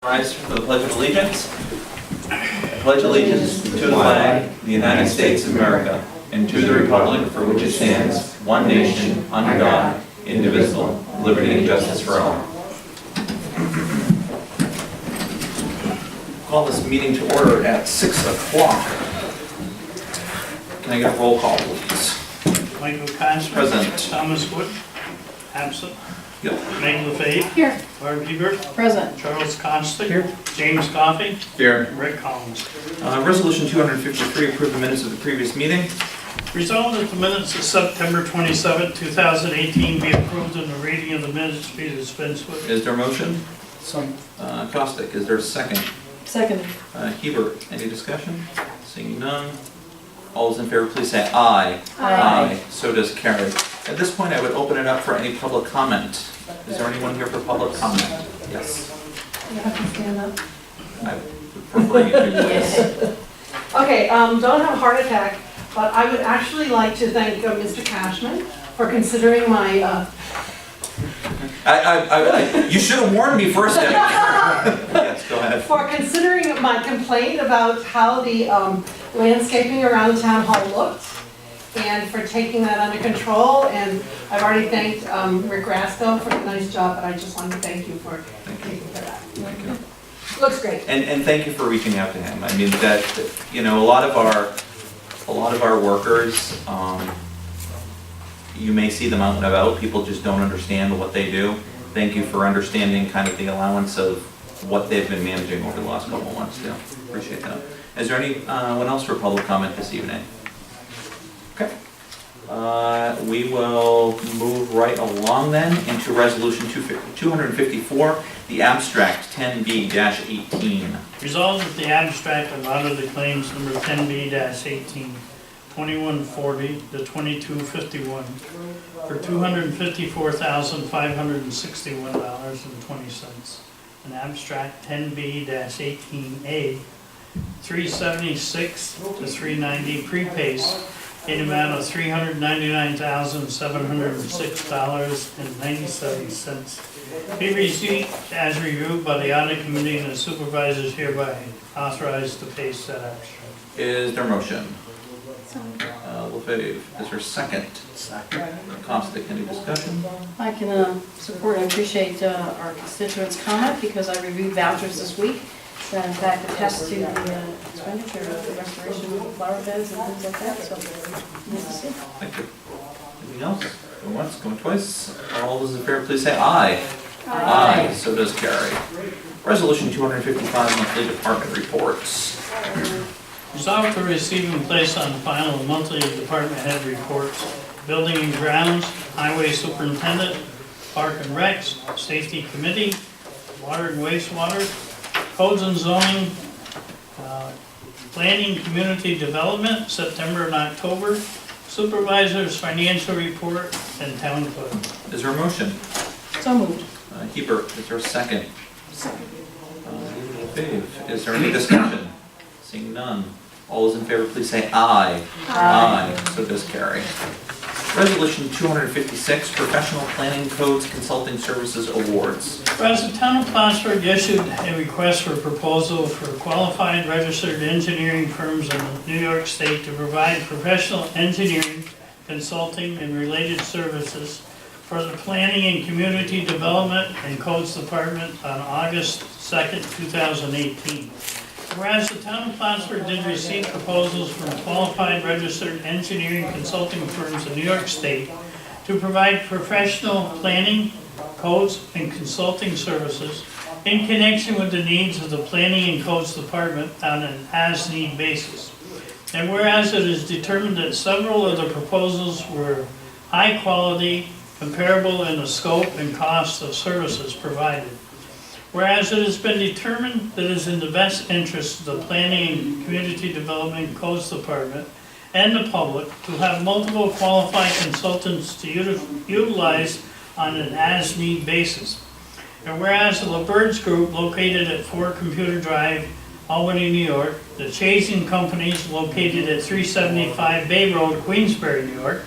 Rise for the Pledge of Allegiance. I pledge allegiance to the flag of the United States of America and to the republic for which it stands, one nation, under God, indivisible, liberty and justice for all. Call this meeting to order at 6 o'clock. Can I get a roll call, please? Michael Constance. Present. Thomas Wood. Absent. Yep. Meg LaFave. Here. Barb Hebert. Present. Charles Constant. Here. James Coffey. Here. Rick Collins. Resolution 253, approve the minutes of the previous meeting. Resolved that the minutes of September 27, 2018 be approved and the reading of the minutes be dispensed with. Is there a motion? Caustic, is there a second? Second. Hebert, any discussion? Seeing none. All those in favor, please say aye. Aye. So does carry. At this point, I would open it up for any public comment. Is there anyone here for public comment? Yes. You have to stand up. I would prefer you to do this. Okay, don't have a heart attack, but I would actually like to thank Mr. Cashman for considering my, You should have warned me first. Yes, go ahead. for considering my complaint about how the landscaping around the town hall looked, and for taking that under control. And I've already thanked Rick Rasco for the nice job, but I just wanted to thank you for taking care of that. Thank you. Looks great. And thank you for reaching out to him. I mean, that, you know, a lot of our workers, you may see them out and about, people just don't understand what they do. Thank you for understanding kind of the allowance of what they've been managing over the last couple of months too. Appreciate that. Is there anyone else for public comment this evening? Okay. We will move right along then into resolution 254, the abstract 10B-18. Resolved that the abstract of audited claims number 10B-18, 2140 to 2251 for $254,561.20. An abstract 10B-18A, 376 to 390 prepays in amount of $399,706.97. Be received as reviewed by the audit committee and the supervisors hereby authorized to pay said abstract. Is there a motion? LaFave, is there a second? Second. Caustic, any discussion? I can support and appreciate our constituents' comment because I reviewed vouchers this week that in fact attest to the expenditure of the restoration of flower beds and things like that, so nice to see. Thank you. Anything else? Going once, going twice. All those in favor, please say aye. Aye. So does carry. Resolution 255, monthly department reports. Resolved to receive and place on file the monthly department head reports, building and grounds, highway superintendent, park and recs, safety committee, water and wastewater, codes and zoning, planning, community development, September and October, supervisors, financial report, and town clerk. Is there a motion? So moved. Hebert, is there a second? Second. LaFave, is there any discussion? Seeing none. All those in favor, please say aye. Aye. So does carry. Resolution 256, Professional Planning Codes Consulting Services Awards. Whereas the town of Plattsburgh issued a request for proposal for qualified registered engineering firms in New York State to provide professional engineering, consulting, and related services for the Planning and Community Development and Codes Department on August 2nd, 2018. Whereas the town of Plattsburgh did receive proposals from qualified registered engineering consulting firms in New York State to provide professional planning, codes, and consulting services in connection with the needs of the Planning and Codes Department on an as-need basis. And whereas it is determined that several of the proposals were high quality, comparable in the scope and cost of services provided. Whereas it has been determined that it is in the best interest of the Planning and Community Development and Codes Department and the public to have multiple qualified consultants to utilize on an as-need basis. And whereas the LaBird's Group, located at 4 Computer Drive, Albany, New York, the Chasing Companies, located at 375 Bay Road, Queensbury, New York,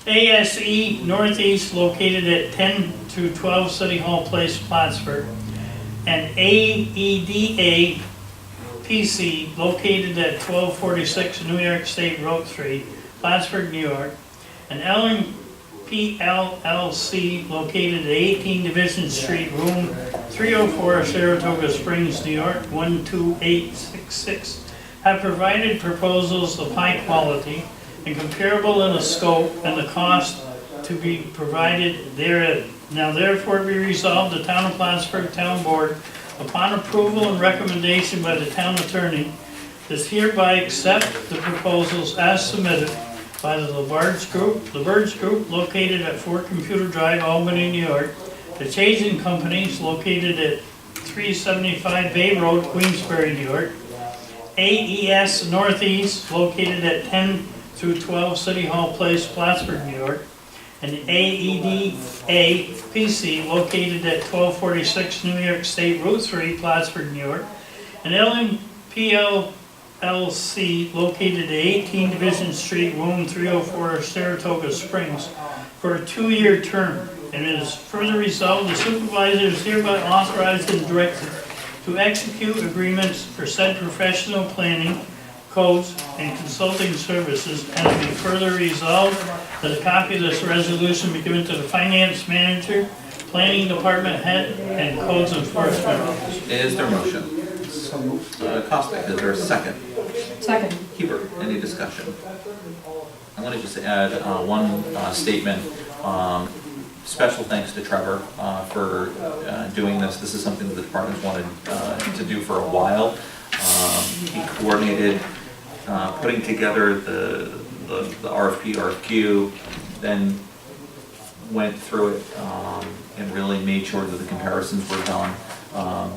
ASE Northeast, located at 10 to 12 City Hall Place, Plattsburgh, and AEDA PC located at 1246 New York State Road 3, Plattsburgh, New York, and LMP LLC located at 18 Division Street, room 304, Saratoga Springs, New York, 12866, have provided proposals of high quality and comparable in the scope and the cost to be provided therein. Now therefore be resolved, the Town of Plattsburgh Town Board, upon approval and recommendation by the town attorney, does hereby accept the proposals as submitted by the LaBarge Group located at 4 Computer Drive, Albany, New York, the Chazin Companies located at 375 Bay Road, Queensbury, New York, AES Northeast located at 10 through 12 City Hall Place, Plattsburgh, New York, and AEDA PC located at 1246 New York State Route 3, Plattsburgh, New York, and LMPL LC located at 18 Division Street, room 304, Saratoga Springs, for a 2-year term. And it is further resolved, the supervisor is hereby authorized and directed to execute agreements for said professional planning, codes, and consulting services, and to be further resolved that a copy of this resolution be given to the finance manager, planning department head, and codes enforcement officer. Is there a motion? Costick, is there a second? Second. Hebert, any discussion? I'm going to just add one statement. Special thanks to Trevor for doing this. This is something that the department wanted to do for a while. He coordinated putting together the RFP, RFQ, then went through it and really made sure that the comparisons were done.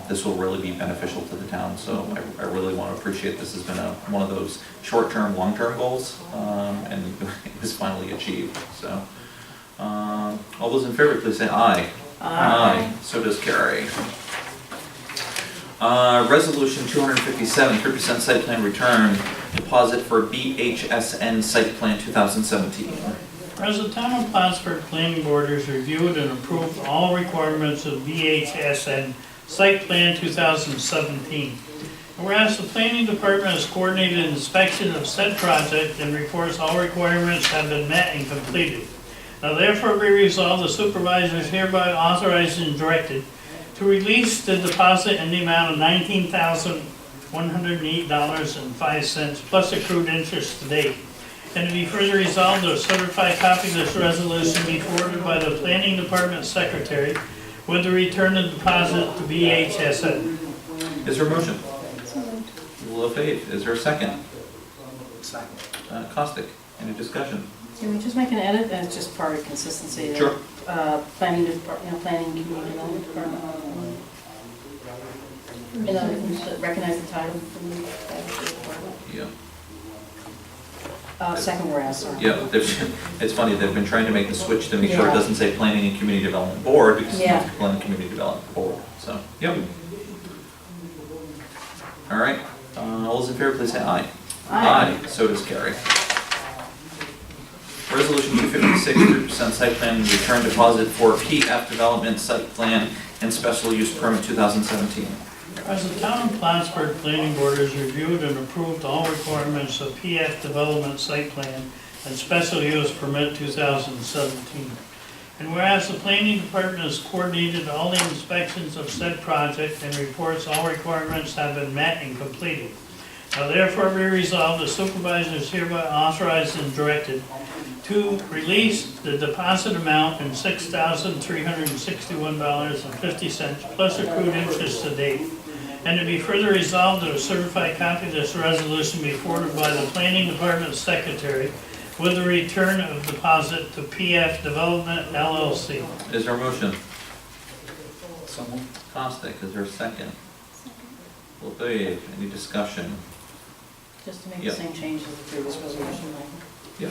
This will really be beneficial to the town, so I really want to appreciate this. Has been one of those short-term, long-term goals, and it was finally achieved. So, all those in favor, please say aye. Aye. So does carry. Resolution 257, 3% site plan return deposit for BHSN site plan 2017. Whereas the Town of Plattsburgh Planning Board has reviewed and approved all requirements of BHSN Site Plan 2017. And whereas the Planning Department has coordinated inspection of said project and reports all requirements have been met and completed. Now therefore be resolved, the supervisors hereby authorized and directed to release the deposit in the amount of $19,108.05 plus accrued interest to date. And to be further resolved, that a certified copy of this resolution be forwarded by the Planning Department Secretary with the return of deposit to BHSN. Is there a motion? LaFave, is there a second? Second. Caustic, any discussion? Can we just make an edit, and it's just part of consistency? that, Sure. Planning department, planning and community development department. We should recognize the title from the department. Yeah. Second whereas, sorry. Yeah, it's funny, they've been trying to make the switch to make sure it Yeah. doesn't say Planning and Community Development Board, because it's Yeah. not Planning and Community Development Board, so, yep. All right, all those in favor, please say aye. Aye. So does carry. Resolution 256, 3% site plan return deposit for PF Development Site Plan and Special Use Permit 2017. As the Town of Plattsburgh Planning Board has reviewed and approved all requirements of PF Development Site Plan and Special Use Permit 2017. And whereas the Planning Department has coordinated all the inspections of said project and reports all requirements have been met and completed. Now therefore be resolved, the supervisors hereby authorized and directed to release the deposit amount in $6,361.50 plus accrued interest to date. And to be further resolved that a certified copy of this resolution be forwarded by the Planning Department Secretary with the return of deposit to PF Development LLC. Is there a motion? So moved. Caustic, is there a second? LaFave, any discussion? Just to make Yeah. the same change as the previous resolution, Michael. Yep.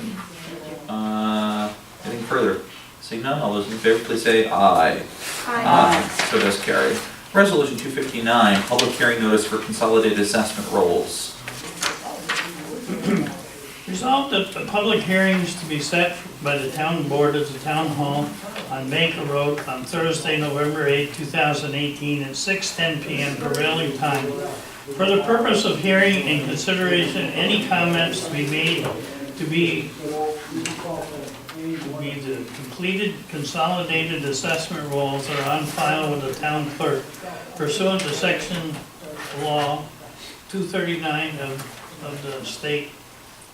Anything further? Seeing none, all those in favor, please say aye. Aye. So does carry. Resolution 259, public hearing notice for consolidated assessment rolls. Resolved that the public hearings to be set by the town board at the town hall on Baker Road on Thursday, November 8, 2018 at 6:10 p.m. prevailing time for the purpose of hearing and consideration any comments to be made to be the completed consolidated assessment rolls that are on file with the town clerk pursuant to section law 239 of the state.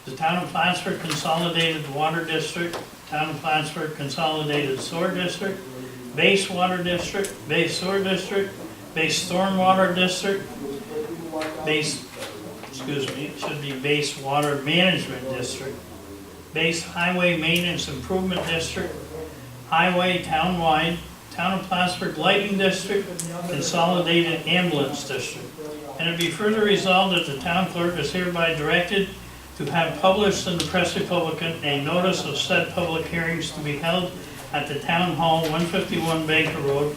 The town of Plattsburgh Consolidated Water District, town of Plattsburgh Consolidated Sewer District, Base Water District, Base Sewer District, Base Stormwater District, Base Water Management District, Base Highway Maintenance Improvement District, Highway Townwide, Town of Plattsburgh Lighting District, Consolidated Ambulance District. And it be further resolved that the town clerk is hereby directed to have published in the Press Republican a notice of said public hearings to be held at the Town Hall, 151 Baker Road,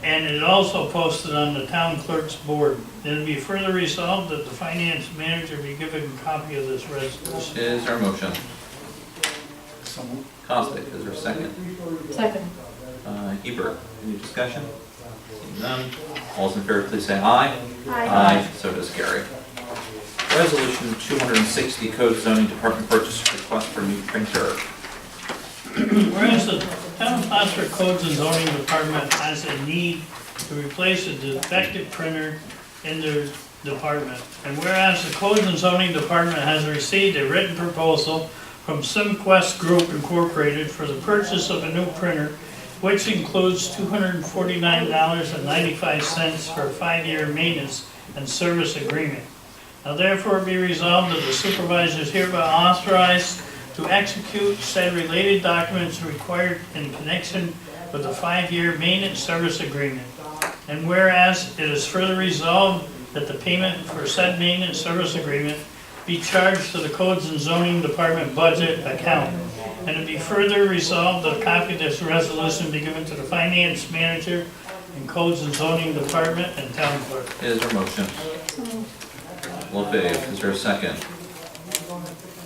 and it also posted on the town clerk's board. And it be further resolved that the finance manager be given a copy of this resolution. Is there a motion? So moved. Costick, is there a second? Second. Hebert, any discussion? Seeing none. All those in favor, please say aye. Aye. So does Gary. Resolution 260, Code Zoning Department purchase request for new printer. Whereas the town of Plattsburgh Codes and Zoning Department has a need to replace a defective printer in their department. And whereas the Codes and Zoning Department has received a written proposal from SimQuest Group Incorporated for the purchase of a new printer, which includes $249.95 for a 5-year maintenance and service agreement. Now therefore be resolved that the supervisors hereby authorized to execute said related documents required in connection with the 5-year maintenance service agreement. And whereas it is further resolved that the payment for said maintenance service agreement be charged to the Codes and Zoning Department budget account. And it be further resolved that a copy of this resolution be given to the finance manager and Codes and Zoning Department and town clerk. Is there a motion? LaFave, is there a second?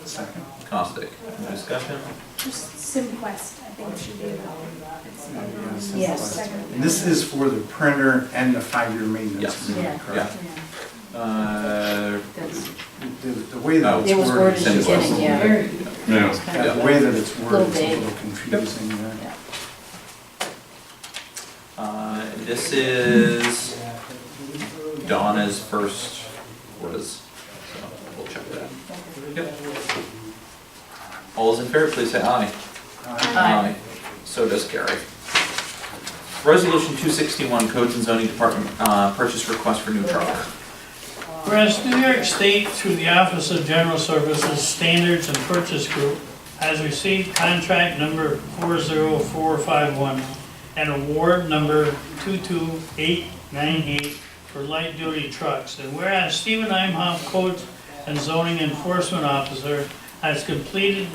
Second. Costick, any discussion? Just SimQuest, I think should be the. Yes. And this is for the printer and the 5-year maintenance Yes. agreement, Yeah. correct? That's, The way that it it's was worded worded, at the beginning, yeah. Yeah. It's kind yeah, of the way that it's Little worded is a vague. little confusing there. Yeah. This is Donna's first was, so we'll check that. Yep. All those in favor, please say aye. Aye. So does Gary. Resolution 261, Codes and Zoning Department, purchase request for new truck. Whereas New York State, through the Office of General Services Standards and Purchase Group, has received contract number 40451 and award number 22898 for light-duty trucks. And whereas Stephen Imhoff, Codes and Zoning Enforcement Officer, has compiled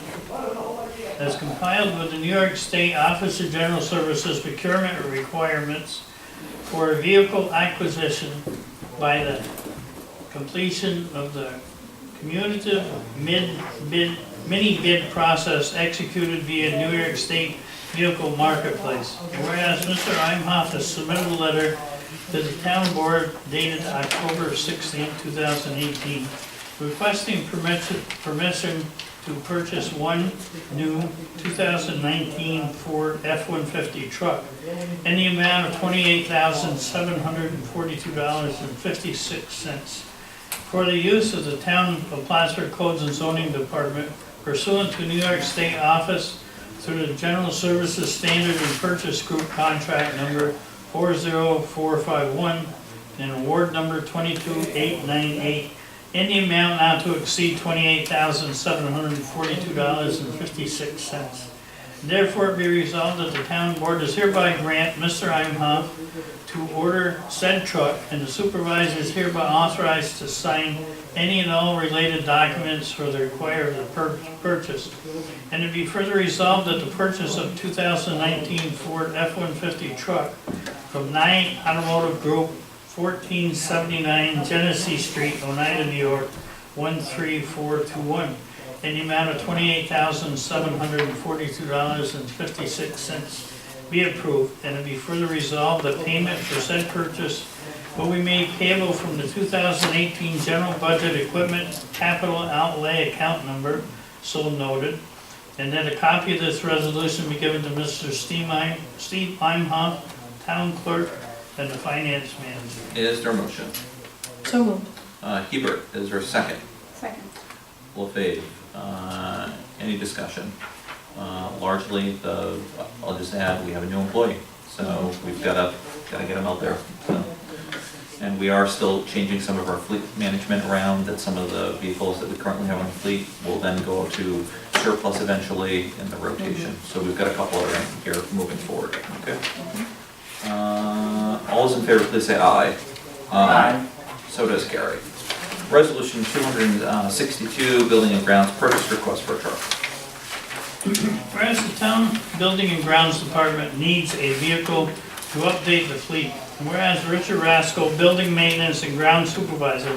with the New York State Office of General Services procurement requirements for a vehicle acquisition by the completion of the cumulative mini bid process executed via New York State Vehicle Marketplace. And whereas Mr. Imhoff has submitted a letter to the town board dated October 16, 2018, requesting permission to purchase one new 2019 Ford F-150 truck in the amount of $28,742.56 for the use of the town of Plattsburgh Codes and Zoning Department pursuant to New York State Office through the General Services Standard and Purchase Group contract number 40451 and award number 22898 in the amount not to exceed $28,742.56. Therefore, it be resolved that the town board does hereby grant Mr. Imhoff to order said truck, and the supervisor is hereby authorized to sign any and all related documents for the required purchase. And it be further resolved that the purchase of 2019 Ford F-150 truck from 9 Automotive Group, 1479 Genesee Street, Oneida, New York, 13421, in the amount of $28,742.56 be approved, and it be further resolved that payment for said purchase will be made payable from the 2018 general budget equipment capital outlay account number, so noted, and that a copy of this resolution be given to Mr. Steve Imhoff, town clerk, and the finance manager. Is there a motion? So moved. Hebert, is there a second? Second. LaFave, any discussion? Largely, I'll just add, we have a new employee, so we've gotta get him out there. So. And we are still changing some of our fleet management around, that some of the vehicles that we currently have on the fleet will then go to surplus eventually in the rotation. So we've got a couple of them here moving forward, okay? All those in favor, please say aye. Aye. So does carry. Resolution 262, Building and Grounds Purchase Request for a Truck. Whereas the town building and grounds department needs a vehicle to update the fleet, and whereas Richard Rasco, building maintenance and ground supervisor,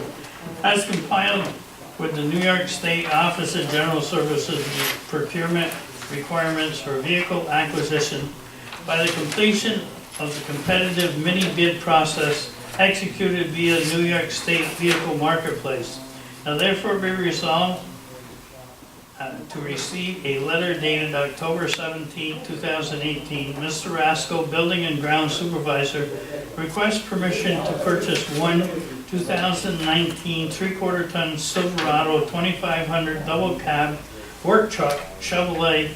has compiled with the New York State Office of General Services procurement requirements for vehicle acquisition by the completion of the competitive mini bid process executed via New York State Vehicle Marketplace. Now therefore be resolved to receive a letter dated October 17, 2018. Mr. Rasco, Building and Ground Supervisor, requests permission to purchase one 2019 3/4 ton Silverado 2500 double cab work truck Chevrolet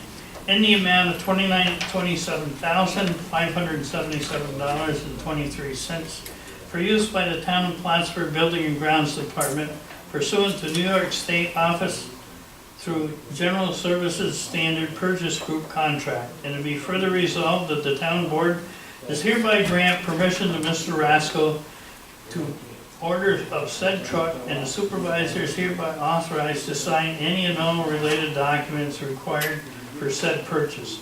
in the amount of $27,577.23 for use by the town of Plattsburgh Building and Grounds Department pursuant to New York State Office through General Services Standard Purchase Group contract, and to be further resolved that the town board is hereby grant permission to Mr. Rasco to order of said truck, and the supervisor is hereby authorized to sign any and all related documents required for said purchase.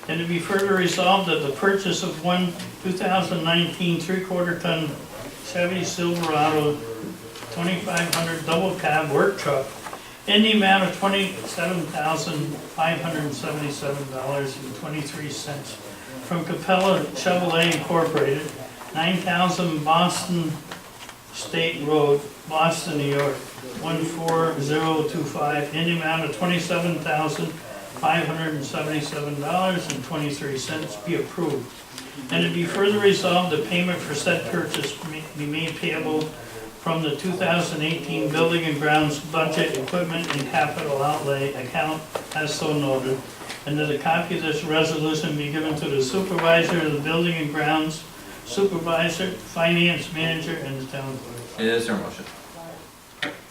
And to be further resolved that the purchase of one 2019 3/4 ton Chevy Silverado 2500 double cab work truck in the amount of $27,577.23 from Capella Chevrolet Incorporated, 9000 Boston State Road, Boston, New York, 14025, in the amount of $27,577.23 be approved. And to be further resolved, the payment for said purchase be made payable from the 2018 Building and Grounds Budget Equipment and Capital Outlay account as so noted, and that a copy of this resolution be given to the supervisor of the Building and Grounds Supervisor, Finance Manager, and the town clerk. Is there a motion?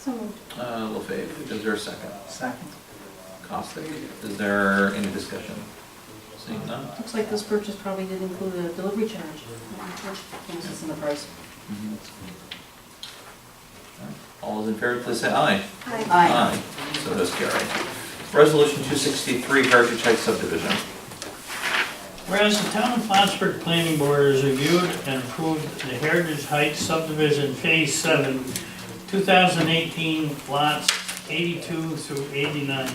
So moved. LaFave, is there a second? Second. Costick, is there any discussion? Seeing none? Looks like this purchase probably did include a delivery charge. This is in the price. All those in favor, please say aye. Aye. Aye. So does carry. Resolution 263, Heritage Heights subdivision. Whereas the town of Plattsburgh Planning Board has reviewed and approved the Heritage Heights subdivision Phase 7, 2018 lots 82 through 89.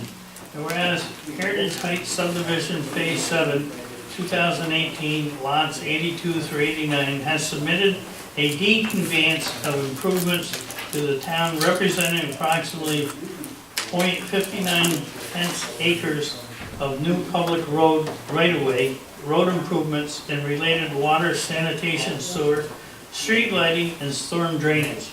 And whereas Heritage Heights subdivision Phase 7, 2018 lots 82 through 89 has submitted a deed conveyance of improvements to the town representing approximately .59 acres of new public road right-of-way, road improvements, and related water, sanitation, sewer, street lighting, and storm drainage.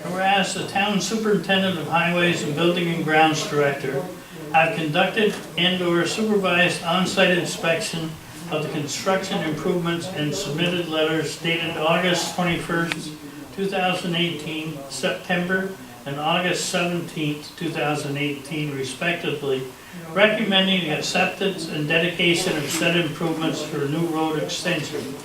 Whereas the town superintendent of highways and building and grounds director have conducted and/or supervised on-site inspection of the construction improvements and submitted letters dated August 21st, 2018, September, and August 17th, 2018 respectively, recommending the acceptance and dedication of said improvements for new road extension.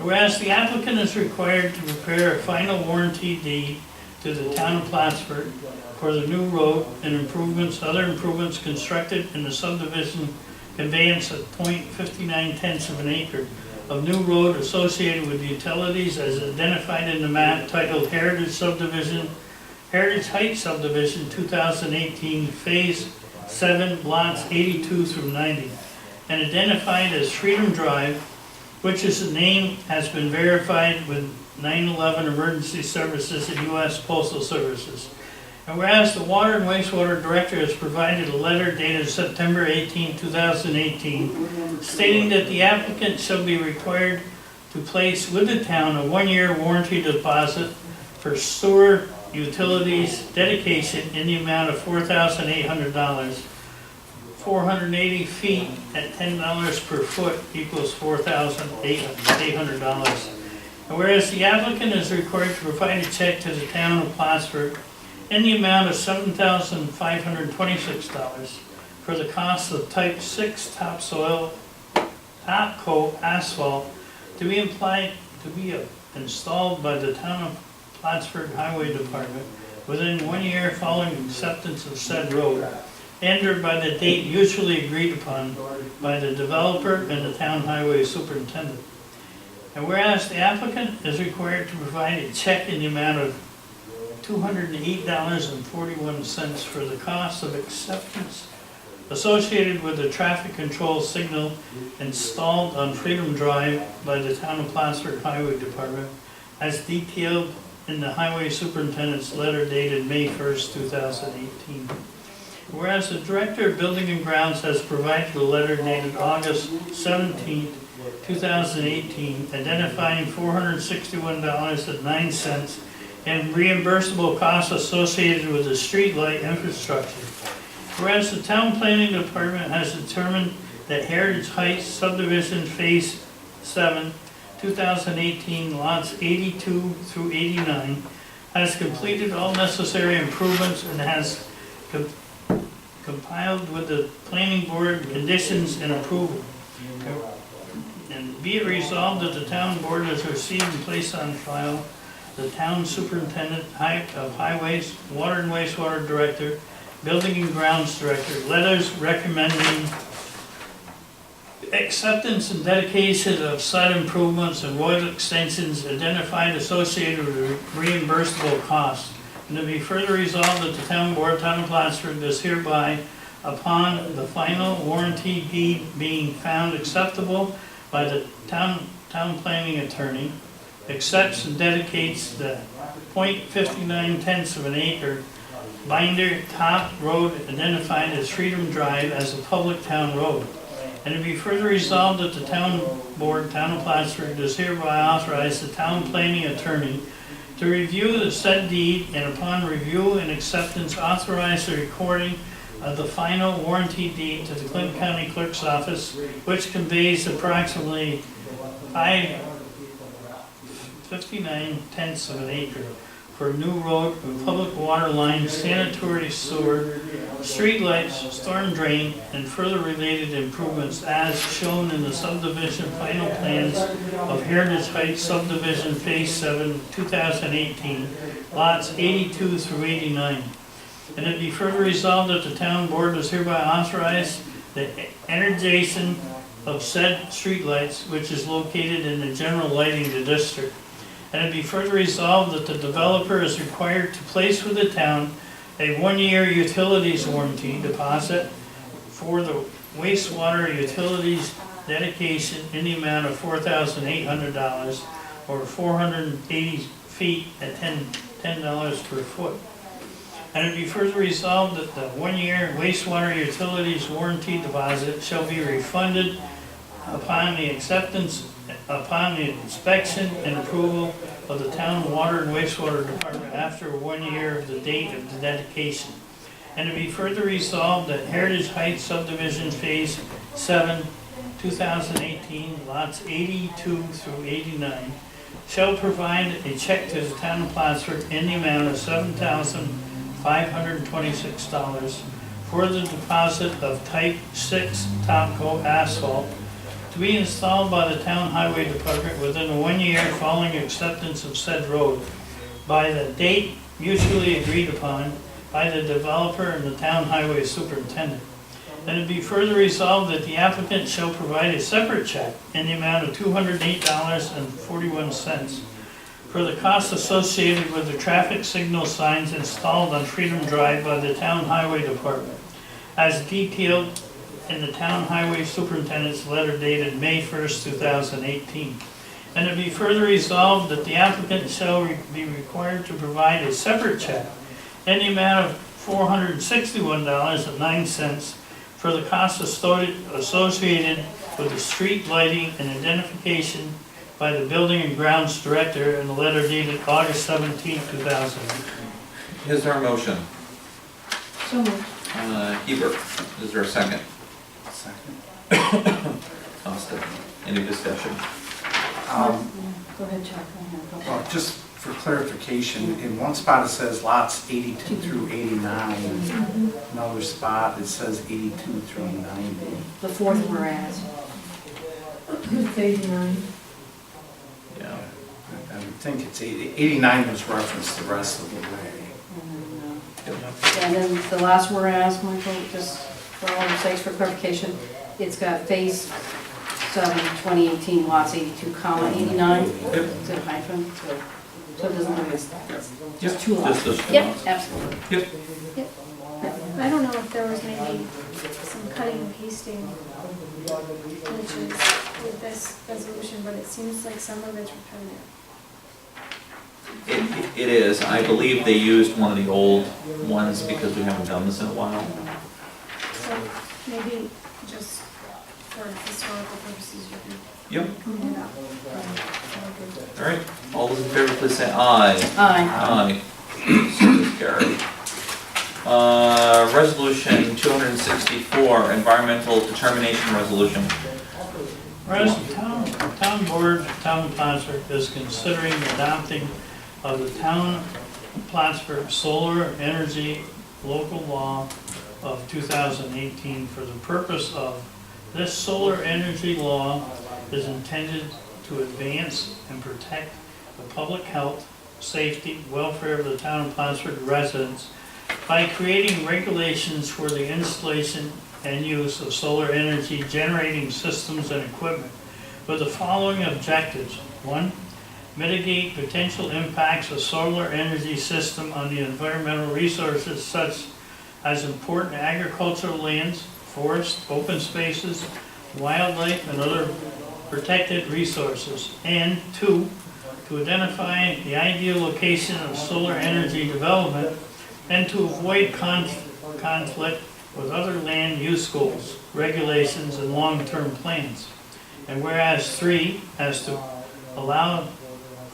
Whereas the applicant is required to prepare a final warranty deed to the town of Plattsburgh for the new road and improvements, other improvements constructed in the subdivision conveyance of .59 acre of new road associated with utilities as identified in the map titled Heritage Heights Subdivision 2018 Phase 7 lots 82 through 90 and identified as Freedom Drive which is the name has been verified with 911 Emergency Services and U.S. Postal Services. And whereas the Water and Wastewater Director has provided a letter dated September 18, 2018, stating that the applicant shall be required to place with the town a 1-year warranty deposit for sewer utilities dedication in the amount of $4,800. 480 feet at $10 per foot equals $4,800. And whereas the applicant is required to provide a check to the town of Plattsburgh in the amount of $7,526 for the cost of type 6 topsoil top coat asphalt to be installed by the town of Plattsburgh Highway Department within 1 year following acceptance of said road, entered by the date mutually agreed upon by the developer and the town highway superintendent. And whereas the applicant is required to provide a check in the amount of $208.41 for the cost of acceptance associated with the traffic control signal installed on Freedom Drive by the town of Plattsburgh Highway Department, as detailed in the highway superintendent's letter dated May 1st, 2018. Whereas the Director of Building and Grounds has provided a letter dated August 17, 2018, identifying $461.09 in reimbursable costs associated with the streetlight infrastructure. Whereas the Town Planning Department has determined that Heritage Heights subdivision Phase 7, 2018, lots 82 through 89, has completed all necessary improvements and has compiled with the planning board conditions and approval. And be it resolved that the town board has received and placed on file the town superintendent of highways, water and wastewater director, building and grounds director, letters recommending acceptance and dedication of site improvements and road extensions identified associated with reimbursable costs. And to be further resolved that the town board, town of Plattsburgh, does hereby, upon the final warranty deed being found acceptable by the town planning attorney, accepts and dedicates the .59 of an acre binder top road identified as Freedom Drive as a public town road. And to be further resolved that the town board, town of Plattsburgh, does hereby authorize the town planning attorney to review the said deed, and upon review and acceptance, authorize the recording of the final warranty deed to the Clinton County Clerk's Office, which conveys approximately 59/10 of an acre for a new road and public water line, sanitary sewer, street lights, storm drain, and further related improvements as shown in the subdivision final plans of Heritage Heights subdivision Phase 7, 2018, lots 82 through 89. And it be further resolved that the town board does hereby authorize the energization of said streetlights, which is located in the general lighting district. And it be further resolved that the developer is required to place with the town a 1-year utilities warranty deposit for the wastewater utilities dedication in the amount of $4,800 or 480 feet at $10 per foot. And it be further resolved that the 1-year wastewater utilities warranty deposit shall be refunded upon the inspection and approval of the town water and wastewater department after 1 year of the date of the dedication. And to be further resolved that Heritage Heights subdivision Phase 7, 2018, lots 82 through 89, shall provide a check to the town of Plattsburgh in the amount of $7,526 for the deposit of type 6 top coat asphalt to be installed by the town highway department within 1 year following acceptance of said road by the date mutually agreed upon by the developer and the town highway superintendent. And it be further resolved that the applicant shall provide a separate check in the amount of $208.41 for the costs associated with the traffic signal signs installed on Freedom Drive by the town highway department, as detailed in the town highway superintendent's letter dated May 1st, 2018. And to be further resolved that the applicant shall be required to provide a separate check in the amount of $461.09 for the costs associated with the street lighting and identification by the building and grounds director in the letter dated August 17, 2018. Is there a motion? So moved. Hebert, is there a second? Second. Austin, any discussion? Go ahead, Chuck. I have a couple. Well, just for clarification, in one spot it says lots 82 through 89. Another spot it says 82 through 90. The fourth whereas. It's 89. Yeah. I would think it's 89 was referenced the rest of the way. And then the last whereas, Michael, just for all the sakes for clarification, it's got phase 7, 2018, lots 82, comma 89. Is it a hyphen? So it doesn't look as, just two lots. Just those two Yep, lots. absolutely. Yep. I don't know if there was maybe some cutting and pasting glitches with this resolution, but it seems like some of it's repetitive. It is. I believe they used one of the old ones because we haven't done this in a while. So maybe just for historical purposes, you can Yep. clean it up. All right. All those in favor, please say aye. Aye. Aye. So is carried. Resolution 264, environmental determination resolution. Whereas the town board, town of Plattsburgh is considering adopting of the town of Plattsburgh solar energy local law of 2018 for the purpose of this solar energy law is intended to advance and protect the public health, safety, welfare of the town of Plattsburgh residents by creating regulations for the installation and use of solar energy generating systems and equipment with the following objectives. 1, mitigate potential impacts of solar energy system on the environmental resources such as important agricultural lands, forests, open spaces, wildlife, and other protected resources. And 2, to identify the ideal location of solar energy development and to avoid conflict with other land use goals, regulations, and long-term plans. And whereas 3, as to allow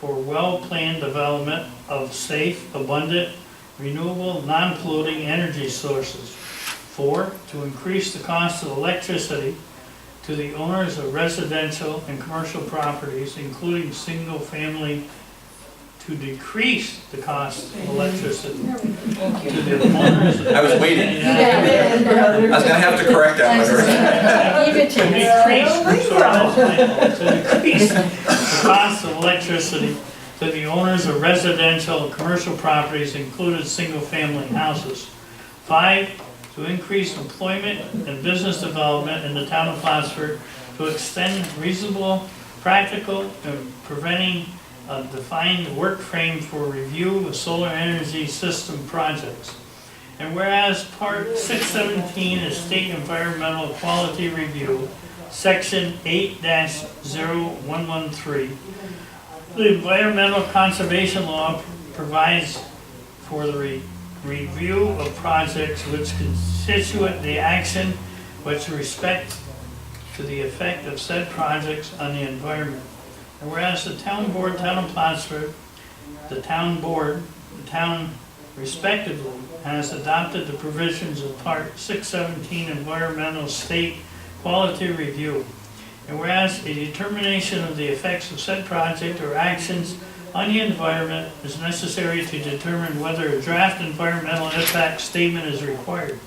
for well-planned development of safe, abundant, renewable, non-polluting energy sources. 4, to increase the cost of electricity to the owners of residential and commercial properties, including single-family, to decrease the cost of electricity to the owners of... I was waiting. Yeah. I was gonna have to correct that one. Give it To to me. decrease the cost of electricity to the owners of residential and commercial properties, including single-family houses. 5, to increase employment and business development in the town of Plattsburgh, to extend reasonable, practical, and preventing a defined work frame for review of solar energy system projects. And whereas Part 617 is State Environmental Quality Review, Section 8-0113, the Environmental Conservation Law provides for the review of projects which constitute the action with respect to the effect of said projects on the environment. And whereas the town board, town of Plattsburgh, the town board, the town respectively, has adopted the provisions of Part 617 Environmental State Quality Review. And whereas a determination of the effects of said project or actions on the environment is necessary to determine whether a draft environmental impact statement is required.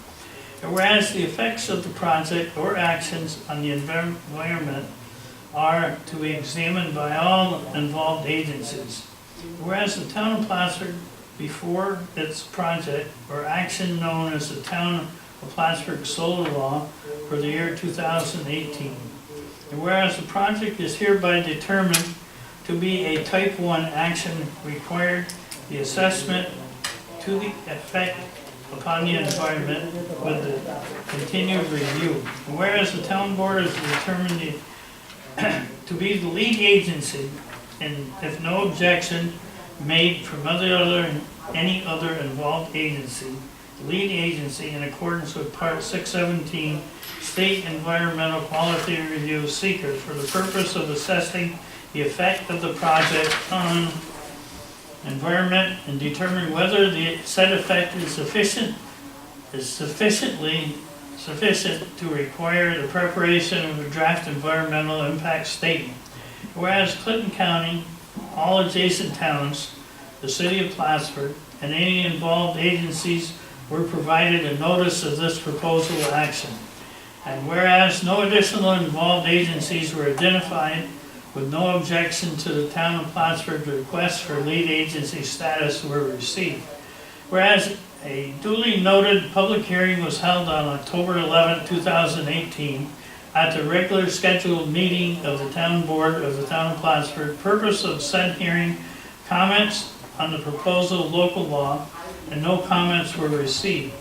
And whereas the effects of the project or actions on the environment are to be examined by all involved agencies. Whereas the town of Plattsburgh, before its project or action known as the Town of Plattsburgh Solar Law for the year 2018. And whereas the project is hereby determined to be a Type 1 action required, the assessment to the effect upon the environment with the continued review. Whereas the town board is determined to be the lead agency, and if no objection made from any other involved agency, the lead agency in accordance with Part 617 State Environmental Quality Review seeker for the purpose of assessing the effect of the project on environment and determine whether the said effect is sufficient to require the preparation of a draft environmental impact statement. Whereas Clinton County, all adjacent towns, the city of Plattsburgh, and any involved agencies were provided a notice of this proposal action. And whereas no additional involved agencies were identified with no objection to the town of Plattsburgh's request for lead agency status were received. Whereas a duly noted public hearing was held on October 11, 2018 at the regular scheduled meeting of the town board of the town of Plattsburgh. Purpose of said hearing, comments on the proposal of local law, and no comments were received.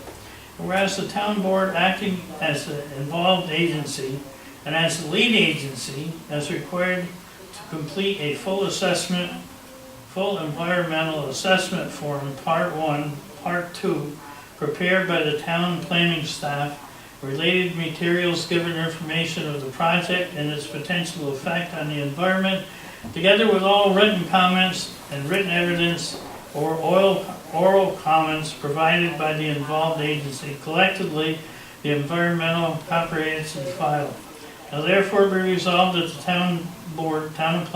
Whereas the town board acting as an involved agency and as the lead agency as required to complete a full environmental assessment form, Part 1, Part 2, prepared by the town planning staff, related materials given information of the project and its potential effect on the environment, together with all written comments and written evidence or oral comments provided by the involved agency, collectively the environmental comprehensive file. Now therefore be resolved that the town board, town of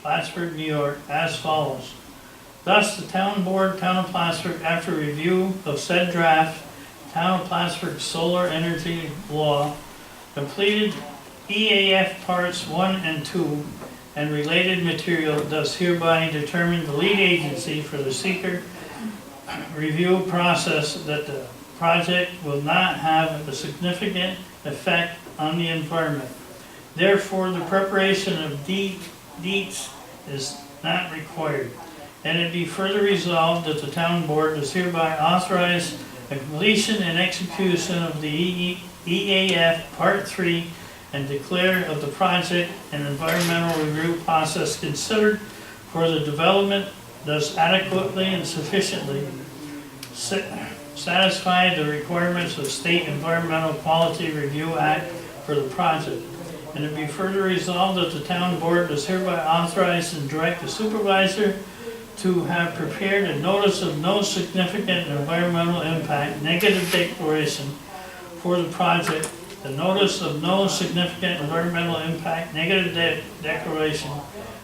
Plattsburgh, New York, as follows. Thus, the town board, town of Plattsburgh, after review of said draft, town of Plattsburgh solar energy law, completed EAF parts 1 and 2, and related material, does hereby determine the lead agency for the seeker review process that the project will not have a significant effect on the environment. Therefore, the preparation of deeds is not required. And it be further resolved that the town board does hereby authorize the completion and execution of the EAF Part 3 and declare of the project an environmental review process considered for the development does adequately and sufficiently satisfy the requirements of State Environmental Quality Review Act for the project. And it be further resolved that the town board does hereby authorize and direct the supervisor to have prepared a notice of no significant environmental impact negative declaration for the project. The notice of no significant environmental impact negative declaration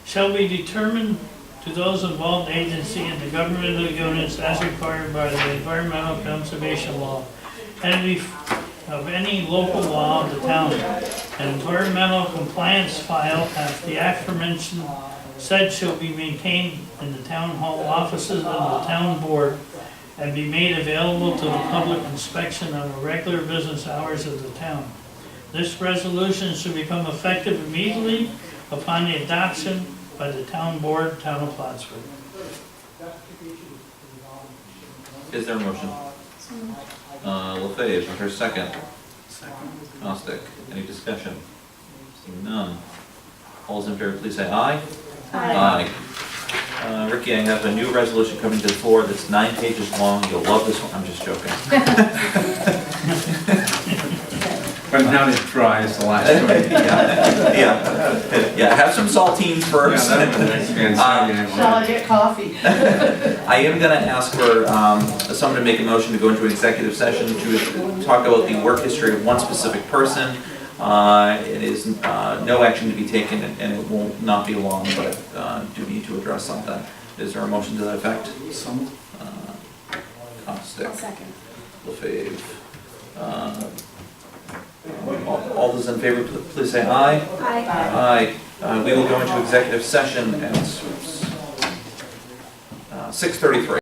shall be determined to those involved agency and the governmental units as required by the environmental conservation law and of any local law of the town. An environmental compliance file as the aforementioned said shall be maintained in the town hall offices of the town board and be made available to the public inspection on the regular business hours of the town. This resolution should become effective immediately upon the adoption by the town board, town of Plattsburgh. Is there a motion? LaFave, is there a second? Second. Gnostic, any discussion? Seeing none. All those in favor, please say aye. Aye. Ricky, I have a new resolution coming to the floor that's 9 pages long. You'll love this one. I'm just joking. But now it's dry as the last one. Yeah. Have some saltines first. Shall I get coffee? I am going to ask for someone to make a motion to go into executive session to talk about the work history of one specific person. It is no action to be taken, and it will not be long, but I do need to address something. Is there a motion to that effect? Some. Stick. I'll second. LaFave. All those in favor, please say aye. Aye. Aye. We will go into executive session at 6:33.